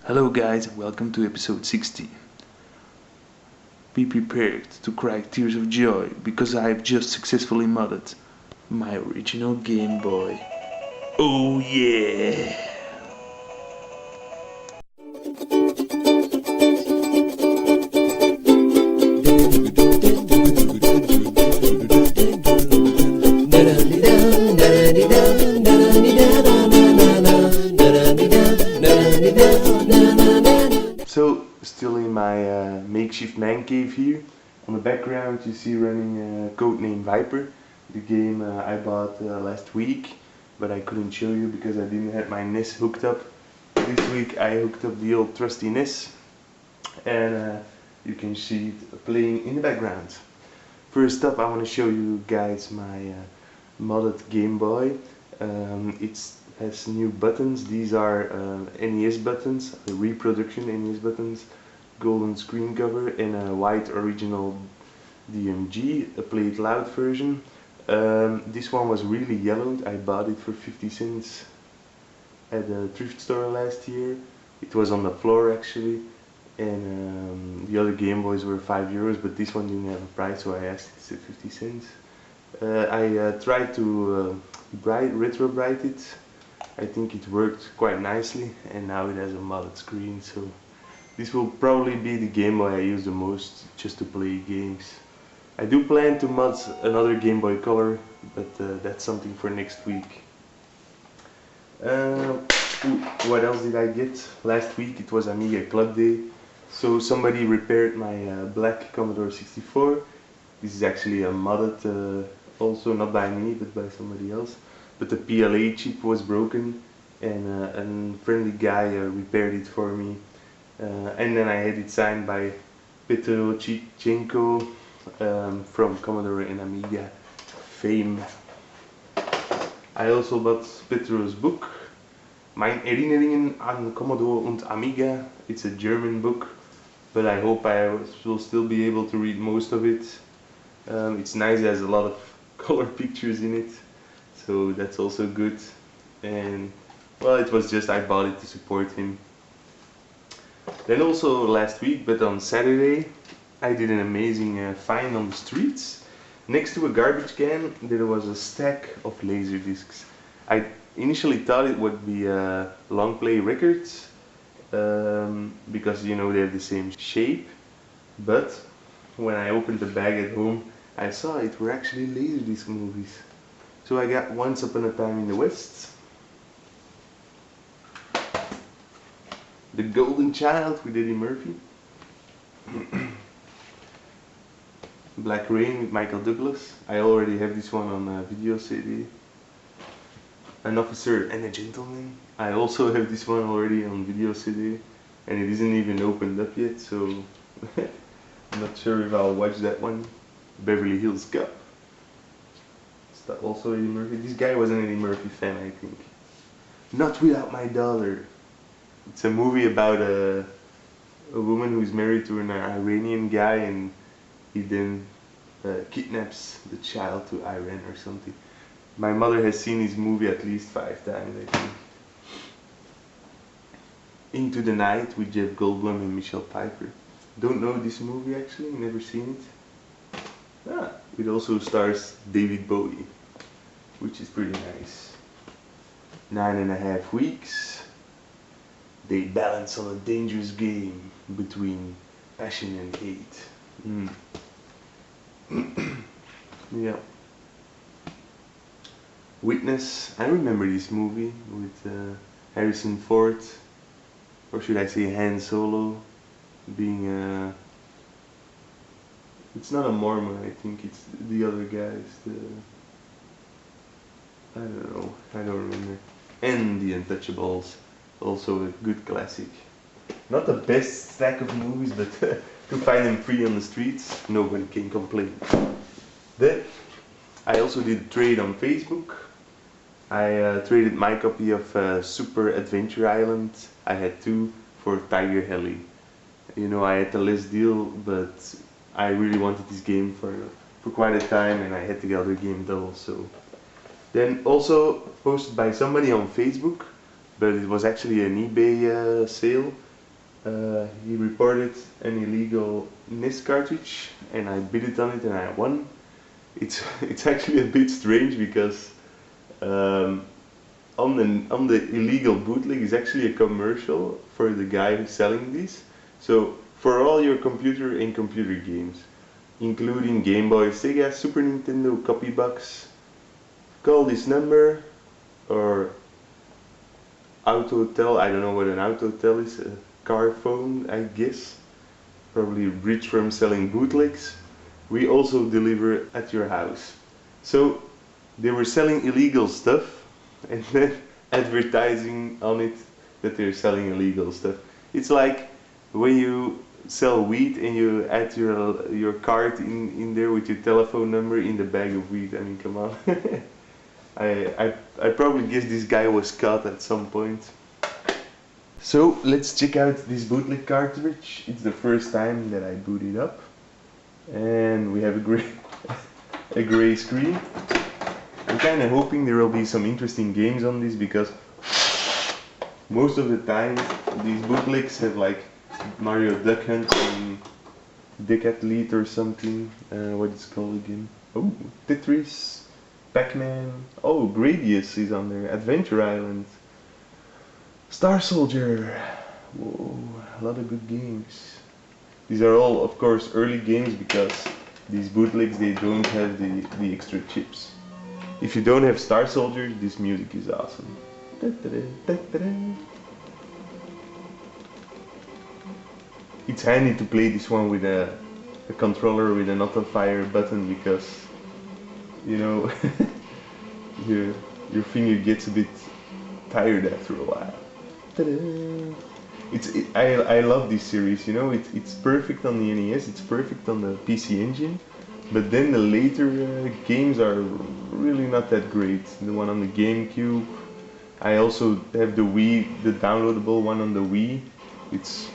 Hello guys, welcome to episode 60. Be prepared to cry tears of joy because I have just successfully modded my original Game Boy. Oh yeah! So, still in my makeshift man cave here. On the background you see running Codename Viper, the game I bought last week, but I couldn't show you because I didn't have my NES hooked up. This week I hooked up the old trusty NES, and you can see it playing in the background. First up, I want to show you guys my modded Game Boy. It has new buttons. These are NES buttons, the reproduction NES buttons, golden screen cover, and a white original DMG, a play it loud version. This one was really yellowed. I bought it for 50 cents at a thrift store last year. It was on the floor actually, and the other Game Boys were €5, but this one didn't have a price, so I asked it to 50 cents. I tried to retro bright it. I think it worked quite nicely, and now it has a modded screen, so this will probably be the Game Boy I use the most just to play games. I do plan to mod another Game Boy Color, but that's something for next week. What else did I get? Last week it was Amiga Club Day, so somebody repaired my black Commodore 64. This is actually a modded, also not by me but by somebody else. But the PLA chip was broken, and a friendly guy repaired it for me. And then I had it signed by Petro Chichenko from Commodore and Amiga fame. I also bought Petro's book, Mijn Herinneringen aan Commodore und Amiga. It's a German book, but I hope I will still be able to read most of it. It's nice, it has a lot of color pictures in it, so that's also good. And well, it was just I bought it to support him. Then also last week, but on Saturday, I did an amazing find on the streets. Next to a garbage can there was a stack of laser discs. I initially thought it would be long play records, because you know they have the same shape, but when I opened the bag at home I saw it were actually laserdisc movies. So I got Once Upon a Time in the West, The Golden Child with Eddie Murphy, Black Rain with Michael Douglas. I already have this one on video CD. An Officer and a Gentleman. I also have this one already on video CD, and it isn't even opened up yet, so I'm not sure if I'll watch that one. Beverly Hills Cop. Is that also Eddie Murphy? This guy was an Eddie Murphy fan, I think. Not Without My Daughter. It's a movie about a woman who's married to an Iranian guy, and he then kidnaps the child to Iran or something. My mother has seen this movie at least 5 times, I think. Into the Night with Jeff Goldblum and Michelle Pfeiffer. Don't know this movie actually, never seen it. It also stars David Bowie, which is pretty nice. 9.5 weeks. They balance on a dangerous game between passion and hate. Yeah. Witness. I remember this movie with Harrison Ford, or should I say Han Solo, being it's not a Mormon, I think it's the other guys, I don't know, I don't remember. And The Untouchables, also a good classic. Not the best stack of movies, but to find them free on the streets, no one can complain. Then I also did a trade on Facebook. I traded my copy of Super Adventure Island. I had 2 for Tiger Heli. You know, I had the less deal, but I really wanted this game for quite a time, and I had the other game double, so. Then also posted by somebody on Facebook, but it was actually an eBay sale. he reported an illegal NIS cartridge, and I bid it on it and I won. It's actually a bit strange because on the illegal bootleg is actually a commercial for the guy who's selling these. So for all your computer and computer games, including Game Boy, Sega, Super Nintendo, copy box, call this number, or Autotel. I don't know what an Autotel is, a car phone I guess, probably rich from selling bootlegs. We also deliver at your house. So they were selling illegal stuff and then advertising on it that they're selling illegal stuff. It's like when you sell weed and you add your card in there with your telephone number in the bag of weed. I mean, come on. I probably guess this guy was caught at some point. So let's check out this bootleg cartridge. It's the first time that I boot it up, and we have a gray screen. I'm kind of hoping there will be some interesting games on this, because most of the time these bootlegs have like Mario Duck Hunt and Decathlete or something. What it's called again? Oh, Tetris, Pac-Man. Oh, Gradius is on there. Adventure Island, Star Soldier. Whoa, a lot of good games. These are all, of course, early games, because these bootlegs, they don't have the extra chips. If you don't have Star Soldier, this music is awesome. It's handy to play this one with a controller with an auto fire button, because you know your finger gets a bit tired after a while. I love this series, you know, it's perfect on the NES, it's perfect on the PC Engine, but then the later games are really not that great. The one on the GameCube, I also have the Wii, the downloadable one on the Wii, it's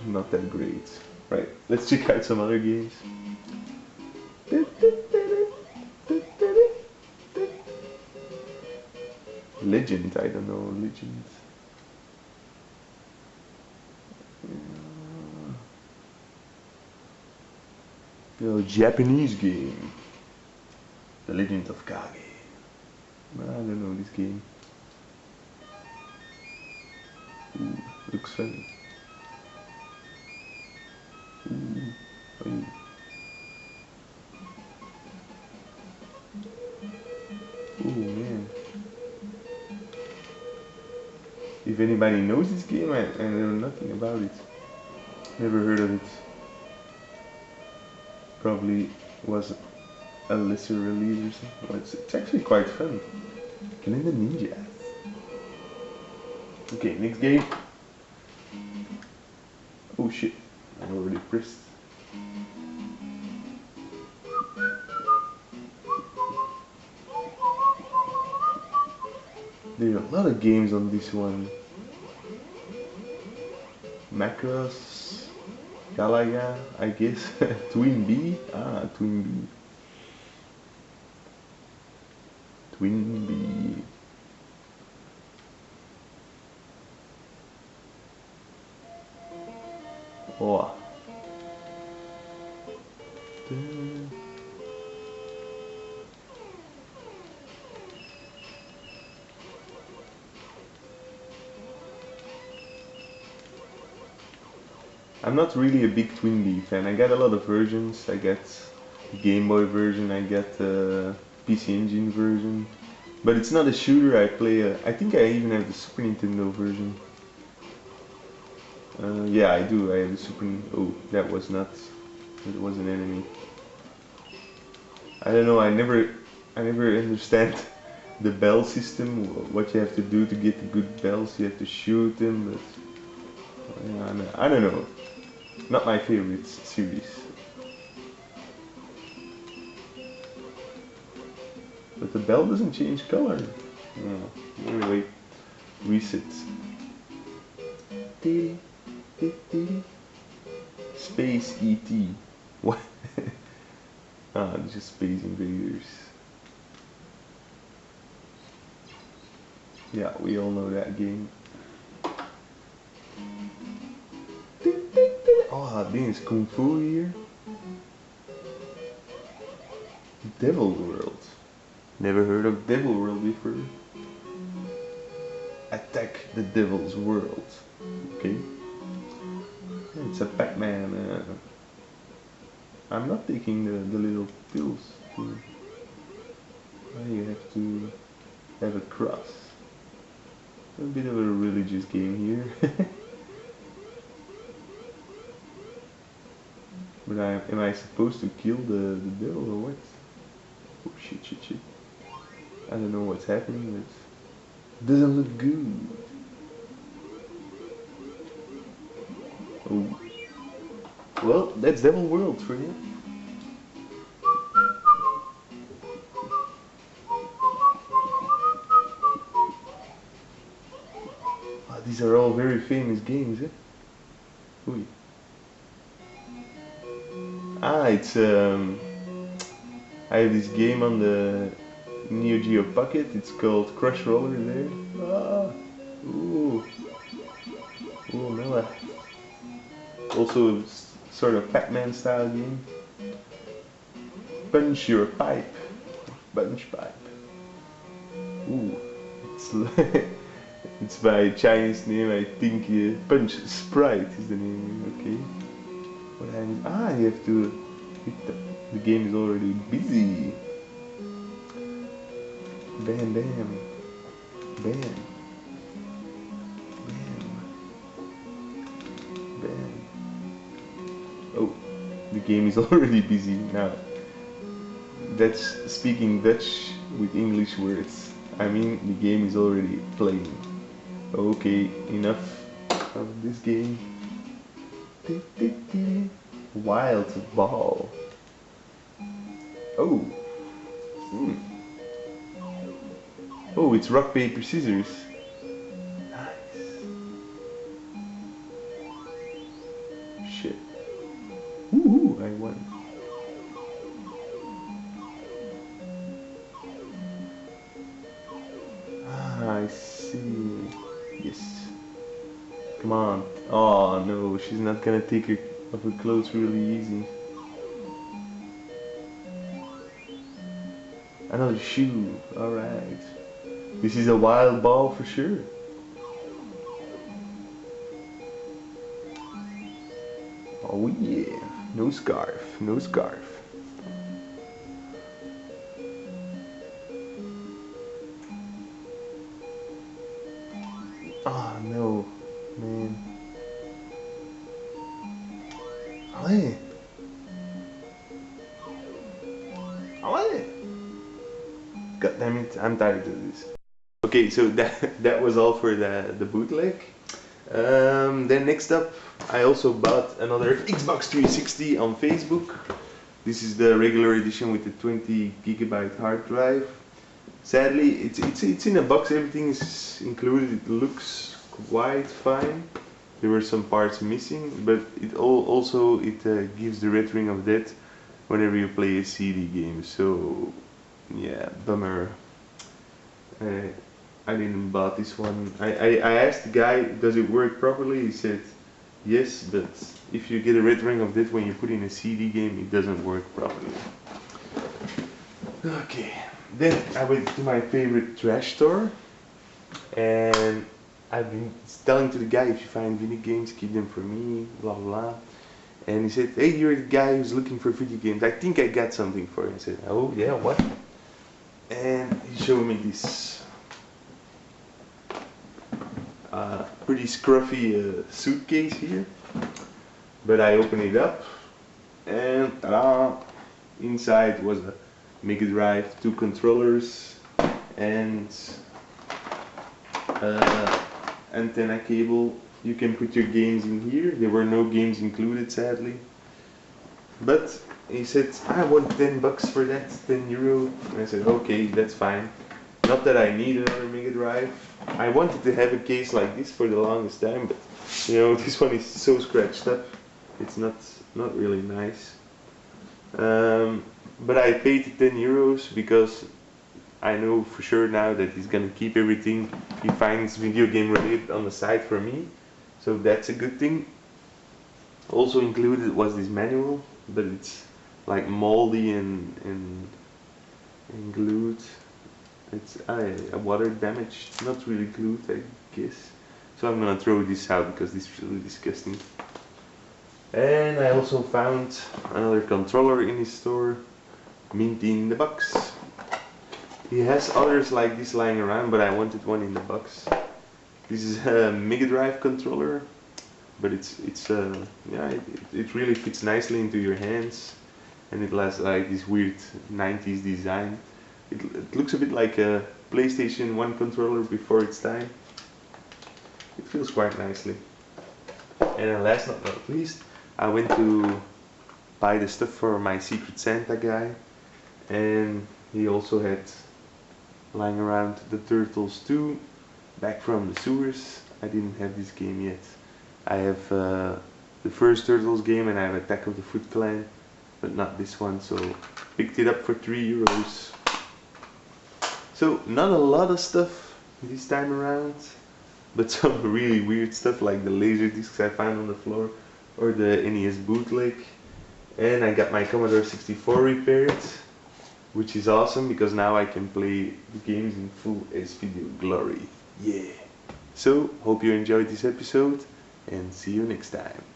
not that great. Right, let's check out some other games. Legend, I don't know, Legend. Japanese game. The Legend of Kage. I don't know this game. Ooh, looks funny. Ooh, oh. Ooh, man. If anybody knows this game, I know nothing about it. Never heard of it. Probably was a lesser release or something. Well, it's actually quite fun. Killing the ninjas. Okay, next game. Oh shit, I already pressed. There are a lot of games on this one. Macross, Galaga, I guess. Twin B? Ah, Twin B. Twin B. Oh. I'm not really a big Twin B fan. I got a lot of versions. I got the Game Boy version, I got the PC Engine version. But it's not a shooter. I play I think I even have the Super Nintendo version. Yeah, I do. I have the Super Nintendo. Oh, that was not. It was an enemy. I don't know. I never understand the bell system. What you have to do to get the good bells. You have to shoot them, but yeah, I don't know. Not my favorite series. But the bell doesn't change color. No. Anyway, reset. Space ET. What? Ah, it's just Space Invaders. Yeah, we all know that game. Oh, this Kung Fu here. Devil World. Never heard of Devil World before. Attack the Devil's World. Okay. It's a Pac-Man. I'm not taking the little pills. You have to have a cross. A bit of a religious game here. But am I supposed to kill the devil or what? Oh shit. I don't know what's happening, but it doesn't look good. Oh. Well, that's Devil World for you. Oh, these are all very famous games, eh? Ooh. Ah, it's I have this game on the Neo Geo Pocket. It's called Crush Roller there. Ah, ooh, Mela. Also, sort of Pac-Man style game. Punch Your Pipe, Punch Pipe. Ooh, it's it's by Chinese name. I think Punch Sprite is the name. Okay. You have to hit the game is already busy. Bam, bam, bam, bam. Oh, the game is already busy now. That's speaking Dutch with English words. I mean, the game is already playing. Okay, enough of this game. Wild ball. Oh. Oh, it's rock, paper, scissors. Nice. Shit. Ooh, I won. Ah, I see. Yes. Come on. Oh no, she's not gonna take her off her clothes really easy. Another shoe. Alright. This is a wild ball for sure. Oh yeah. No scarf. No scarf. Oh no. Man. Allez. Allez. God damn it, I'm tired of this. Okay, so that was all for the bootleg. Then next up, I also bought another Xbox 360 on Facebook. This is the regular edition with the 20 gigabyte hard drive. Sadly, it's in a box. Everything is included. It looks quite fine. There were some parts missing, but it also gives the red ring of death whenever you play a CD game. So yeah, bummer. I didn't buy this one. I asked the guy, does it work properly? He said yes, but if you get a red ring of death when you put in a CD game, it doesn't work properly. Okay, then I went to my favorite trash store, and I've been telling to the guy, if you find video games, keep them for me, blah blah blah. And he said, hey, you're the guy who's looking for video games. I think I got something for you. I said, oh yeah, what? And he showed me this pretty scruffy suitcase here. But I opened it up, and ta-da! Inside was a Mega Drive, 2 controllers, and antenna cable. You can put your games in here. There were no games included, sadly. But he said, I want 10 bucks for that, 10 euro. And I said, okay, that's fine. Not that I need another Mega Drive. I wanted to have a case like this for the longest time, but you know, this one is so scratched up. It's not really nice. But I paid 10 euros because I know for sure now that he's gonna keep everything he finds video game related on the site for me. So that's a good thing. Also included was this manual, but it's like moldy and glued. It's water damaged, not really glued, I guess. So I'm gonna throw this out because this is really disgusting. And I also found another controller in his store, minty in the box. He has others like this lying around, but I wanted one in the box. This is a Mega Drive controller, but it really fits nicely into your hands, and it has like this weird 90s design. It looks a bit like a PlayStation 1 controller before its time. It feels quite nicely. And last but not least, I went to buy the stuff for my Secret Santa guy, and he also had lying around the Turtles 2, back from the sewers. I didn't have this game yet. I have the first Turtles game, and I have Attack of the Foot Clan, but not this one, so picked it up for €3. So not a lot of stuff this time around, but some really weird stuff like the laser discs I found on the floor, or the NES bootleg. And I got my Commodore 64 repaired, which is awesome because now I can play the games in full S-Video glory. Yeah! So, hope you enjoyed this episode, and see you next time.